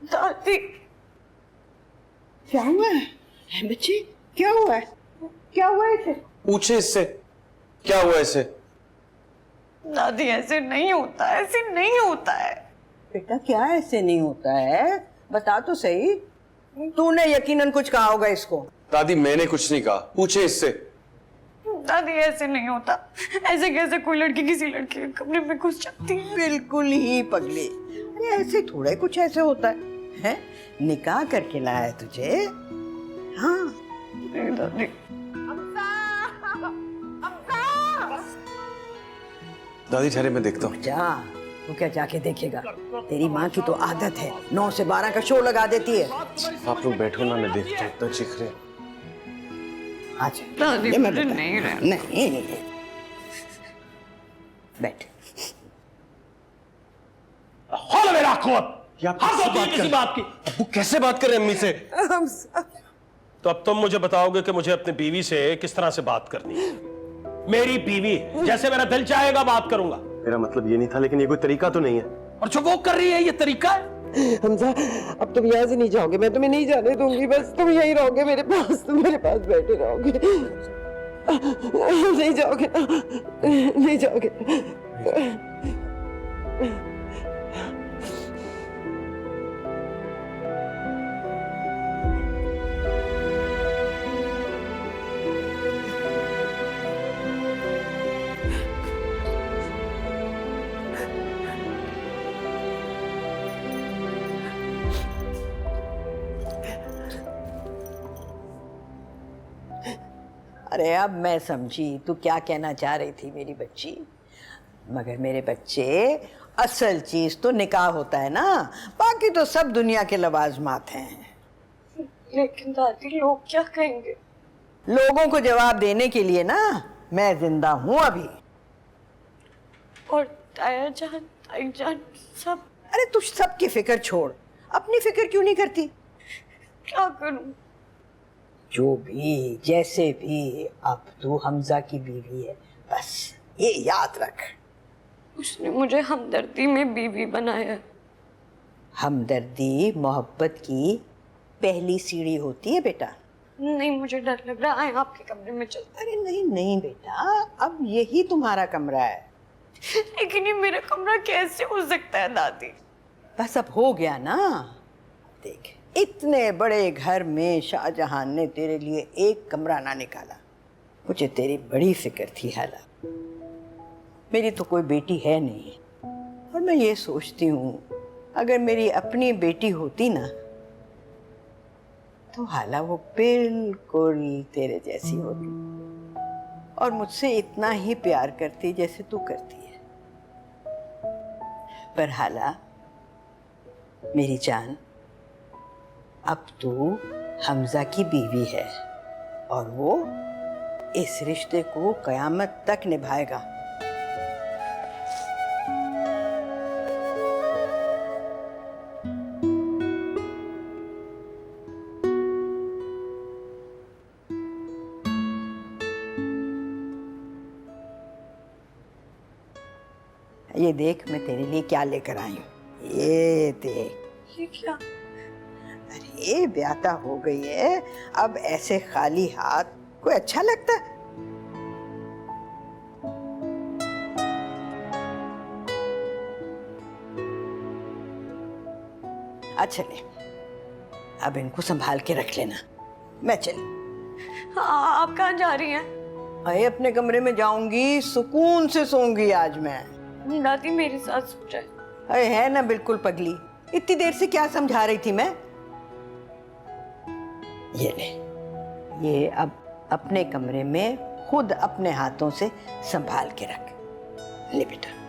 दादी क्या हुआ है बच्चे? क्या हुआ है? क्या हुआ है इसे? पूछे इससे क्या हुआ इसे। दादी ऐसे नहीं होता है, ऐसे नहीं होता है। बेटा क्या ऐसे नहीं होता है? बता तो सही। तूने यकीनन कुछ कहा होगा इसको। दादी मैंने कुछ नहीं कहा, पूछे इससे। दादी ऐसे नहीं होता। ऐसे कैसे कोई लड़की किसी लड़के के कमरे में घुस जाती है? बिल्कुल ही पगली। अरे ऐसे थोड़ा ही कुछ ऐसे होता है? निकाह करके लाया है तुझे। हाँ नहीं दादी। दादी ठहरे, मैं देखता हूँ। जा, वो क्या जाके देखेगा? तेरी माँ की तो आदत है 9 से 12 का शो लगा देती है। आप लोग बैठो ना, मैं देखता हूँ। इतना चीख रहे। अच्छा दादी ये मैं मुझे बता- नहीं रहना। नहीं बैठ। खोल मेरा कोट। आप हाँ किससे तो बात किसी कर- बात की। अब्बू कैसे बात कर रहे हैं अम्मी से? तो अब तुम मुझे बताओगे कि मुझे अपनी बीवी से किस तरह से बात करनी है। मेरी बीवी है, जैसे मेरा दिल चाहेगा बात करूंगा। मेरा मतलब ये नहीं था, लेकिन ये कोई तरीका तो नहीं है। और जो वो कर रही है ये तरीका है। हमजा, अब तुम यहाँ से नहीं जाओगे, मैं तुम्हें नहीं जाने दूंगी। बस तुम यहीं रहोगे मेरे पास, तुम मेरे पास बैठे रहोगे। नहीं जाओगे ना, नहीं जाओगे। अरे अब मैं समझी तू क्या कहना चाह रही थी मेरी बच्ची। मगर मेरे बच्चे, असल चीज तो निकाह होता है ना, बाकी तो सब दुनिया के लवाजमात हैं। लेकिन दादी लोग क्या कहेंगे? लोगों को जवाब देने के लिए ना मैं जिंदा हूं अभी। और ताया जान, ताई जान सब। अरे तू सबकी फिक्र छोड़, अपनी फिक्र क्यों नहीं करती? क्या करूं? जो भी जैसे भी, अब तू हमजा की बीवी है, बस ये याद रख। उसने मुझे हमदर्दी में बीवी बनाया। हमदर्दी मोहब्बत की पहली सीढ़ी होती है बेटा। नहीं, मुझे डर लग रहा है। आपके कमरे में चल। अरे नहीं नहीं बेटा, अब यही तुम्हारा कमरा है। लेकिन ये मेरा कमरा कैसे हो सकता है दादी? बस अब हो गया ना। देख, इतने बड़े घर में शाहजहां ने तेरे लिए एक कमरा ना निकाला। मुझे तेरी बड़ी फिक्र थी हाला। मेरी तो कोई बेटी है नहीं, और मैं ये सोचती हूँ अगर मेरी अपनी बेटी होती ना, तो हाला वो बिल्कुल तेरे जैसी होती और मुझसे इतना ही प्यार करती जैसे तू करती है। पर हाला मेरी जान, अब तू हमजा की बीवी है और वो इस रिश्ते को कयामत तक निभाएगा। ये देख मैं तेरे लिए क्या लेकर आई हूँ। ये देख। ये क्या? अरे ब्याता हो गई है, अब ऐसे खाली हाथ कोई अच्छा लगता है? अच्छा ले, अब इनको संभाल के रख लेना। मैं चली। हाँ, आप कहाँ जा रही हैं? अरे अपने कमरे में जाऊंगी, सुकून से सोऊंगी आज मैं। दादी मेरे साथ सो जाए। अरे है ना बिल्कुल पगली, इतनी देर से क्या समझा रही थी मैं। ये ले, ये अब अपने कमरे में खुद अपने हाथों से संभाल के रख ले बेटा।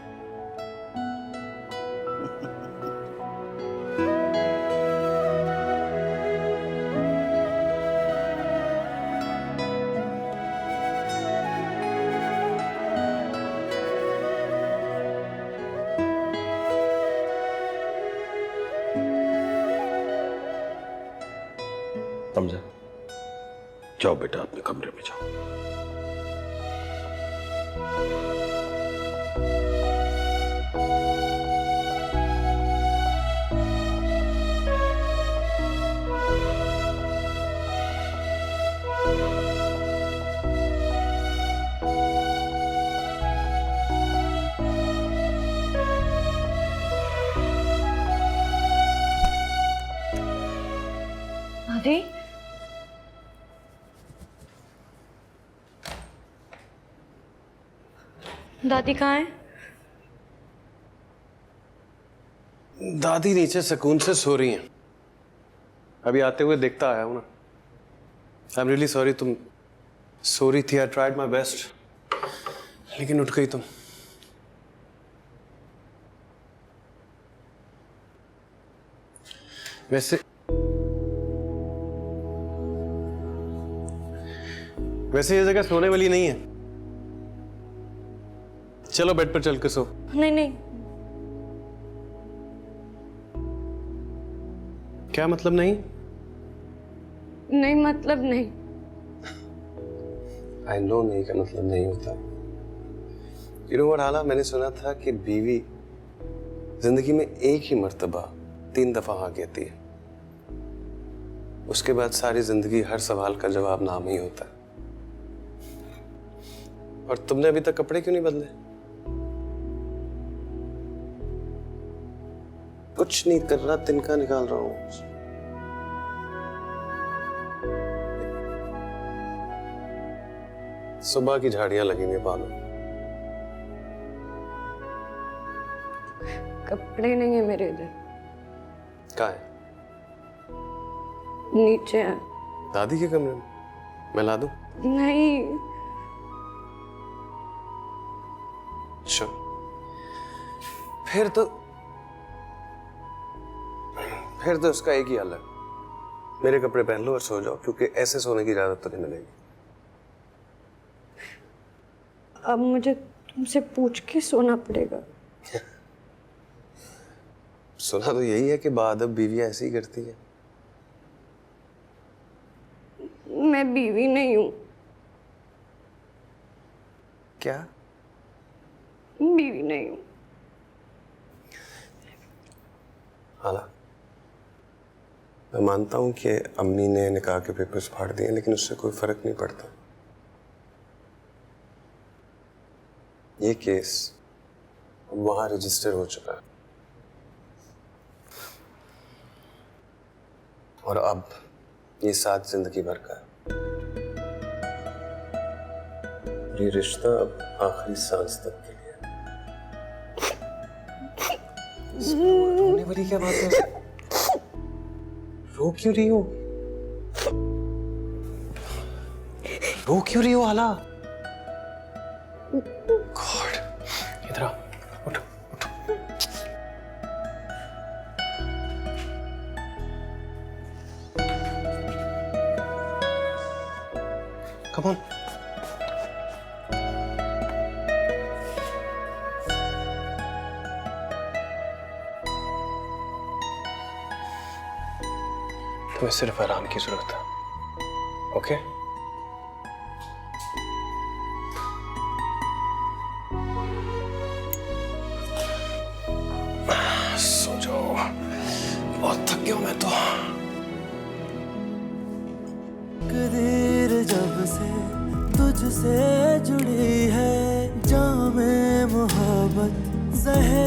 समझा? जाओ बेटा, अपने कमरे में जाओ। दादी दादी कहाँ है? दादी नीचे सुकून से सो रही हैं। अभी आते हुए देखता आया हूं ना। आई एम रियली सॉरी, तुम सो रही थी। आई ट्राइड माई बेस्ट, लेकिन उठ गई तुम। वैसे ये जगह सोने वाली नहीं है। चलो बेड पर चल के सो। नहीं नहीं, क्या मतलब नहीं? नहीं मतलब नहीं। आई नो नहीं का मतलब नहीं होता। यू नो व्हाट हाला, मैंने सुना था कि बीवी जिंदगी में एक ही मर्तबा 3 दफा हाँ कहती है। उसके बाद सारी जिंदगी हर सवाल का जवाब नाम ही होता है। और तुमने अभी तक कपड़े क्यों नहीं बदले? कुछ नहीं कर रहा, तिनका निकाल रहा हूं। सुबह की झाड़ियां लगेंगे बालों। कपड़े नहीं है मेरे इधर, कहाँ है? नीचे है। दादी के कमरे में मैं ला दूं? नहीं, श्योर। फिर तो उसका एक ही हल है, मेरे कपड़े पहन लो और सो जाओ, क्योंकि ऐसे सोने की इजाजत तो नहीं मिलेगी। अब मुझे तुमसे पूछ के सोना पड़ेगा। सुना तो यही है कि बाअदब बीवियां ऐसी ही करती है। मैं बीवी नहीं हूँ। क्या? बीवी नहीं हूँ। हाला, मैं मानता हूं कि अम्मी ने निकाह के पेपर्स फाड़ दिए, लेकिन उससे कोई फर्क नहीं पड़ता। ये केस वहां रजिस्टर हो चुका है और अब ये साथ जिंदगी भर का है। ये रिश्ता अब आखिरी सांस तक के लिए। रोने वाली क्या बात है? रो क्यों रही हो? रो क्यों रही हो हाला? गॉड, इधर आओ, उठो उठो। Come on. तुम्हें सिर्फ आराम की जरूरत है, ओके? सो जाओ, बहुत थक गया मैं तो। तकदीर जब से तुझसे जुड़ी है, जामे मोहब्बत ज़हे